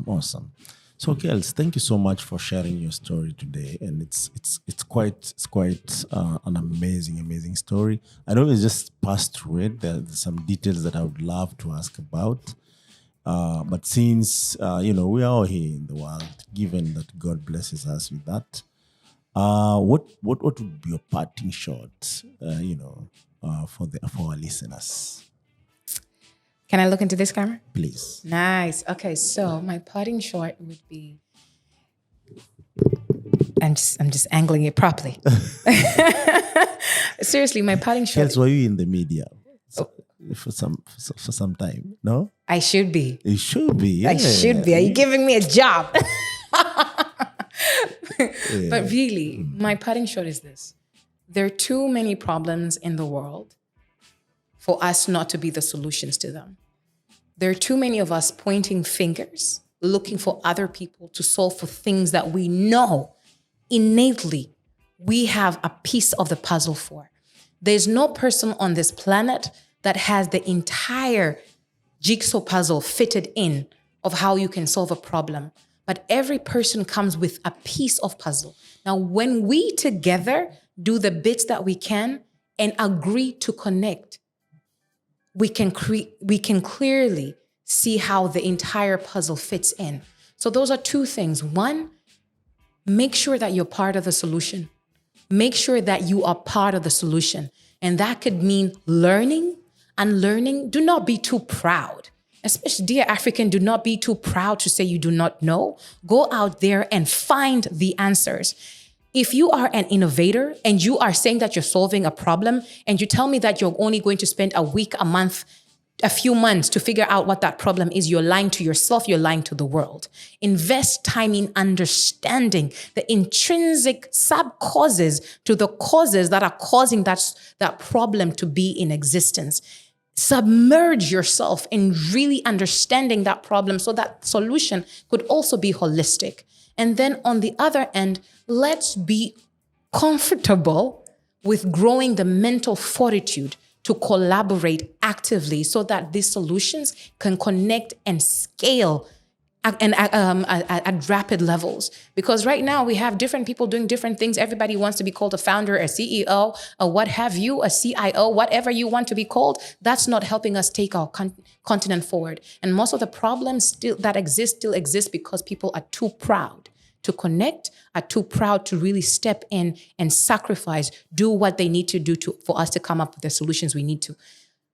Awesome. So, Kellz, thank you so much for sharing your story today, and it's quite an amazing story. I know we just passed through it. There's some details that I would love to ask about, but since we are all here in the world, given that God blesses us with that, what would be your parting shot? For our listeners, Can I look into this camera? please. Nice. Okay, so my parting shot would be. I'm just angling it properly. Seriously, my parting shot. Kellz, were you in the media for some time? No, I should be. it should be. Yeah. I should be. Are you giving me a job? But really, my parting shot is this. There are too many problems in the world for us not to be the solutions to them. There are too many of us pointing fingers, looking for other people to solve for things that we know innately we have a piece of the puzzle for. There's no person on this planet that has the entire jigsaw puzzle fitted in of how you can solve a problem. But every person comes with a piece of puzzle. Now, when we together do the bits that we can and agree to connect, we can clearly see how the entire puzzle fits in. So those are two things. One, make sure that you're part of the solution. Make sure that you are part of the solution. And that could mean learning. And learning, do not be too proud. Especially, dear African, do not be too proud to say you do not know. Go out there and find the answers. If you are an innovator and you are saying that you're solving a problem and you tell me that you're only going to spend a week, a month, a few months to figure out what that problem is, you're lying to yourself, you're lying to the world. Invest time in understanding the intrinsic sub-causes to the causes that are causing that problem to be in existence. Submerge yourself in really understanding that problem so that solution could also be holistic. And then on the other end, let's be comfortable with growing the mental fortitude to collaborate actively so that these solutions can connect and scale at rapid levels. Because right now we have different people doing different things. Everybody wants to be called a founder, a CEO, a what have you, a CIO, whatever you want to be called. That's not helping us take our continent forward. And most of the problems still exist because people are too proud to connect, are too proud to really step in and sacrifice, do what they need to do for us to come up with the solutions we need to.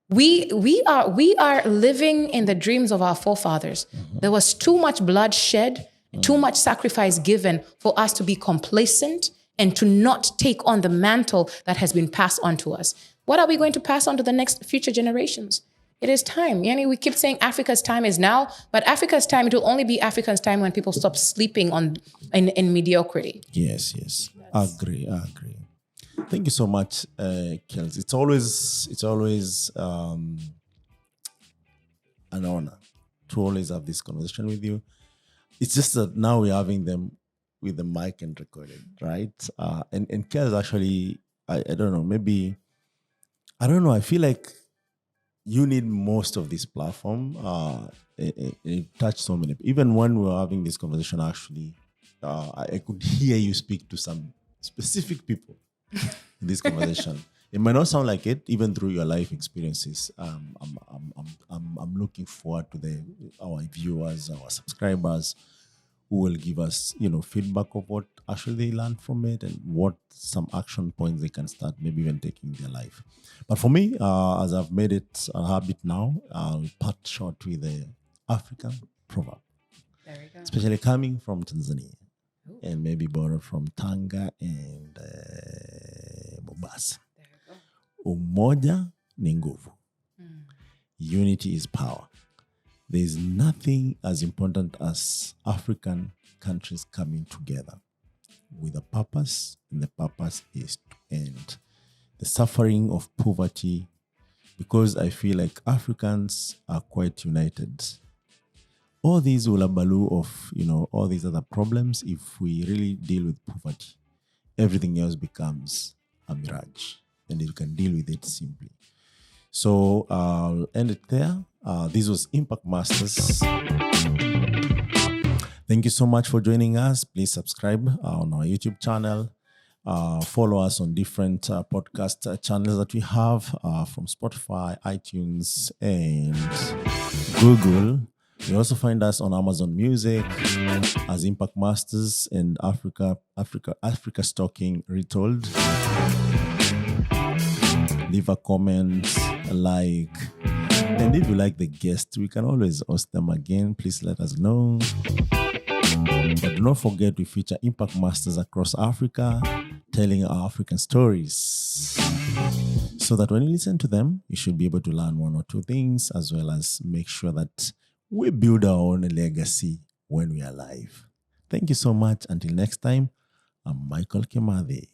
We are living in the dreams of our forefathers. Mm-hmm. There was too much blood shed, too much sacrifice given for us to be complacent and to not take on the mantle that has been passed on to us. What are we going to pass on to the next future generations? It is time. We keep saying Africa's time is now, but Africa's time, it will only be Africa's time when people stop sleeping in mediocrity. Yes. Agree. Thank you so much, Kellz. It's always an honor to always have this conversation with you. It's just that now we're having them with the mic and recorded, right? And Kellz, actually, I don't know, maybe, I don't know, I feel like you need most of this platform. It touched so many. Even when we were having this conversation, actually, I could hear you speak to some specific people in this conversation. It might not sound like it, even through your life experiences. I'm looking forward to our viewers, our subscribers, who will give us, feedback of what actually they learned from it and what some action points they can start, maybe even taking in their life. But for me, as I've made it a habit now, I'll part short with the African proverb. There we go. Especially coming from Tanzania. Ooh. And maybe borrowed from Tanga and Mombasa. There we go. Umoja ni nguvu. Unity is power. There is nothing as important as African countries coming together with a purpose, and the purpose is to end the suffering of poverty, because I feel like Africans are quite united. All these ulabalu of, all these other problems, if we really deal with poverty, everything else becomes a mirage, and you can deal with it simply. So I'll end it there. This was Impact Masters. Thank you so much for joining us. Please subscribe on our YouTube channel. Follow us on different podcast channels that we have from Spotify, iTunes, and Google. You also find us on Amazon Music as Impact Masters and Africa Stalking Retold. Leave a comment, a like, and if you like the guest, we can always host them again. Please let us know. But do not forget, we feature Impact Masters across Africa, telling our African stories, so that when you listen to them, you should be able to learn one or two things, as well as make sure that we build our own legacy when we are alive. Thank you so much. Until next time, I'm Michael Kemadhe.